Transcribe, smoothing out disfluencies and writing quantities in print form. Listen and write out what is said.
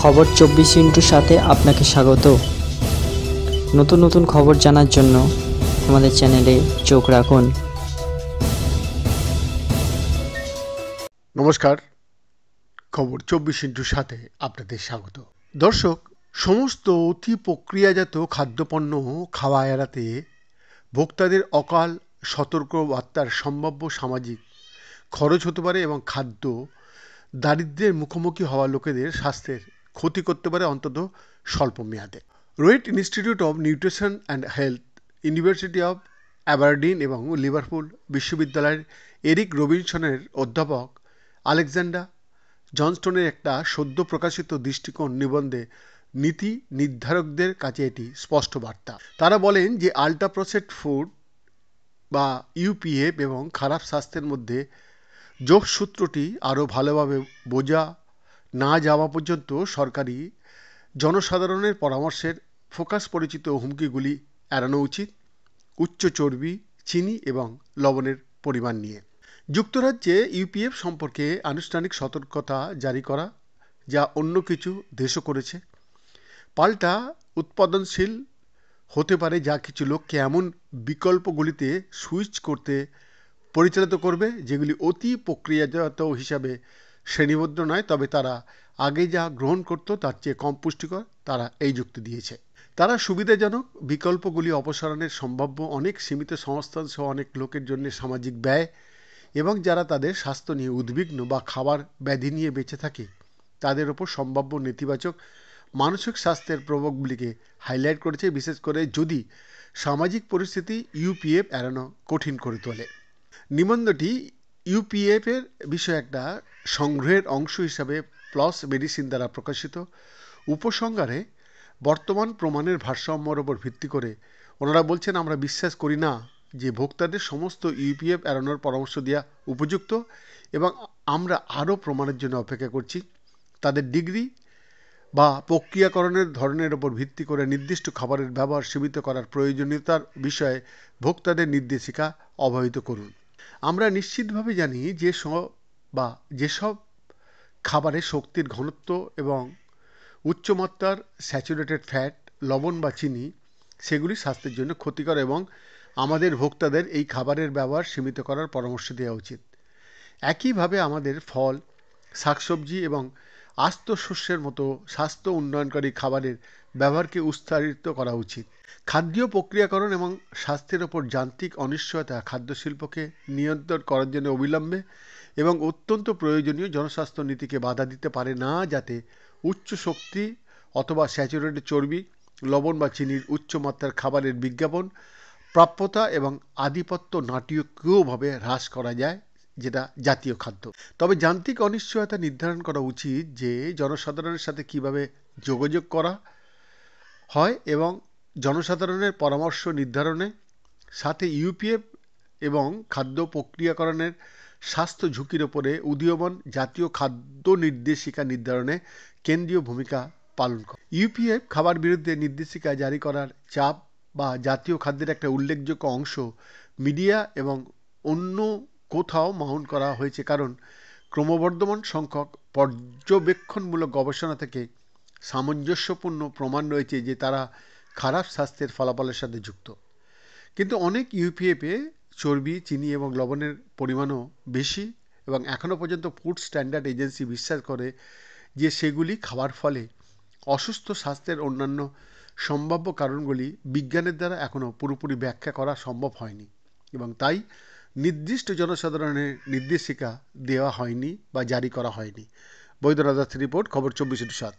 খবর 24 সাথে আপনাকে স্বাগত। নতুন নতুন খবর জানার জন্য আমাদের চ্যানেলে চোখ রাখুন। নমস্কার, খবর 24 আপনাদের স্বাগত। দর্শক, সমস্ত অতি প্রক্রিয়াজাত খাদ্যপণ্য খাওয়া এড়াতে ভোক্তাদের অকাল সতর্ক বার্তার সম্ভাব্য সামাজিক খরচ হতে পারে এবং খাদ্য দারিদ্র্যের মুখোমুখি হওয়া লোকেদের স্বাস্থ্যের ক্ষতি করতে পারে, অন্তত স্বল্প মেয়াদে। Rowett Institute of Nutrition and Health, University of Aberdeen এবং লিভারপুল বিশ্ববিদ্যালয়ের এরিক রবিনসনের অধ্যাপক আলেকজান্ডার জনস্টনের একটা সদ্য প্রকাশিত দৃষ্টিকোণ নিবন্ধে নীতি নির্ধারকদের কাছে এটি স্পষ্ট বার্তা। তারা বলেন যে আল্ট্রা প্রসেসড ফুড বা ইউপিএফ এবং খারাপ স্বাস্থ্যের মধ্যে যোগসূত্রটি আরও ভালোভাবে বোঝা না যাওয়া পর্যন্ত সরকারি জনসাধারণের পরামর্শের ফোকাস পরিচিত হুমকিগুলি এড়ানো উচিত। উচ্চ চর্বি, চিনি এবং লবণের পরিমাণ নিয়ে যুক্তরাজ্যে ইউপিএফ সম্পর্কে আনুষ্ঠানিক সতর্কতা জারি করা, যা অন্য কিছু দেশও করেছে, পাল্টা উৎপাদনশীল হতে পারে, যা কিছু লোককে এমন বিকল্পগুলিতে সুইচ করতে পরিচালিত করবে যেগুলি অতি প্রক্রিয়াজাত হিসাবে শ্রেণীবদ্ধ নয়, তবে তারা আগে যা গ্রহণ করত তার চেয়ে কম পুষ্টিকর। তারা এই যুক্তি দিয়েছে। তারা সুবিধাজনক বিকল্পগুলি অপসারণের সম্ভাব্য অনেক সীমিত সংস্থান সহ অনেক লোকের জন্য সামাজিক ব্যয় এবং যারা তাদের স্বাস্থ্য নিয়ে উদ্বিগ্ন বা খাবার ব্যাধি নিয়ে বেঁচে থাকে তাদের ওপর সম্ভাব্য নেতিবাচক মানসিক স্বাস্থ্যের প্রভাবগুলিকে হাইলাইট করেছে, বিশেষ করে যদি সামাজিক পরিস্থিতি ইউপিএফ এড়ানো কঠিন করে তোলে। নিবন্ধটি ইউপিএফ এর বিষয়ে একটা সংগ্রহের অংশ হিসাবে প্লাস মেডিসিন দ্বারা প্রকাশিত। উপসংহারে বর্তমান প্রমাণের ভারসাম্যের ওপর ভিত্তি করে ওনারা বলছেন, আমরা বিশ্বাস করি না যে ভোক্তাদের সমস্ত ইউপিএফ এড়ানোর পরামর্শ দেওয়া উপযুক্ত এবং আমরা আরও প্রমাণের জন্য অপেক্ষা করছি। তাদের ডিগ্রি বা প্রক্রিয়াকরণের ধরনের ওপর ভিত্তি করে নির্দিষ্ট খাবারের ব্যবহার সীমিত করার প্রয়োজনীয়তার বিষয়ে ভোক্তাদের নির্দেশিকা অবহিত করুন। আমরা নিশ্চিতভাবে জানি যে যেসব খাবারে শক্তির ঘনত্ব এবং উচ্চমাত্রার স্যাচুরেটেড ফ্যাট, লবণ বা চিনি, সেগুলি স্বাস্থ্যের জন্য ক্ষতিকর এবং আমাদের ভোক্তাদের এই খাবারের ব্যবহার সীমিত করার পরামর্শ দেওয়া উচিত। একইভাবে আমাদের ফল, শাকসবজি এবং আস্ত শস্যের মতো স্বাস্থ্য উন্নয়নকারী খাবারের ব্যবহারকে উৎসাহিত করা উচিত। খাদ্য প্রক্রিয়াকরণ এবং স্বাস্থ্যের ওপর যান্ত্রিক অনিশ্চয়তা খাদ্য শিল্পকে নিয়ন্ত্রণ করার জন্য অবিলম্বে এবং অত্যন্ত প্রয়োজনীয় জনস্বাস্থ্য নীতিকে বাধা দিতে পারে না, যাতে উচ্চ শক্তি অথবা স্যাচুরেটেড চর্বি, লবণ বা চিনির উচ্চমাত্রার খাবারের বিজ্ঞাপন, প্রাপ্যতা এবং আধিপত্য নাটকীয়ভাবে হ্রাস করা যায়, যেটা জাতীয় খাদ্য। তবে যান্ত্রিক অনিশ্চয়তা নির্ধারণ করা উচিত যে জনসাধারণের সাথে কিভাবে যোগাযোগ করা হয় এবং জনসাধারণের পরামর্শ নির্ধারণে সাথে ইউপিএফ এবং খাদ্য প্রক্রিয়াকরণের স্বাস্থ্য ঝুঁকির ওপরে উদীয়মান জাতীয় খাদ্য নির্দেশিকা নির্ধারণে কেন্দ্রীয় ভূমিকা পালন করে। ইউপিএফ খাবার বিরুদ্ধে নির্দেশিকা জারি করার চাপ বা জাতীয় খাদ্যের একটা উল্লেখযোগ্য অংশ মিডিয়া এবং অন্য কোথাও মাউন্ট করা হয়েছে, কারণ ক্রমবর্ধমান সংখ্যক পর্যবেক্ষণমূলক গবেষণা থেকে সামঞ্জস্যপূর্ণ প্রমাণ রয়েছে যে তারা খারাপ স্বাস্থ্যের ফলাফলের সাথে যুক্ত। কিন্তু অনেক ইউপিএফে চর্বি, চিনি এবং লবণের পরিমাণও বেশি এবং এখনও পর্যন্ত ফুড স্ট্যান্ডার্ড এজেন্সি বিশ্বাস করে যে সেগুলি খাওয়ার ফলে অসুস্থ স্বাস্থ্যের অন্যান্য সম্ভাব্য কারণগুলি বিজ্ঞানের দ্বারা এখনও পুরোপুরি ব্যাখ্যা করা সম্ভব হয়নি এবং তাই নির্দিষ্ট জনসাধারণের নির্দেশিকা দেওয়া হয়নি বা জারি করা হয়নি। বৈদ্যনাথ রিপোর্ট, খবর 24/7।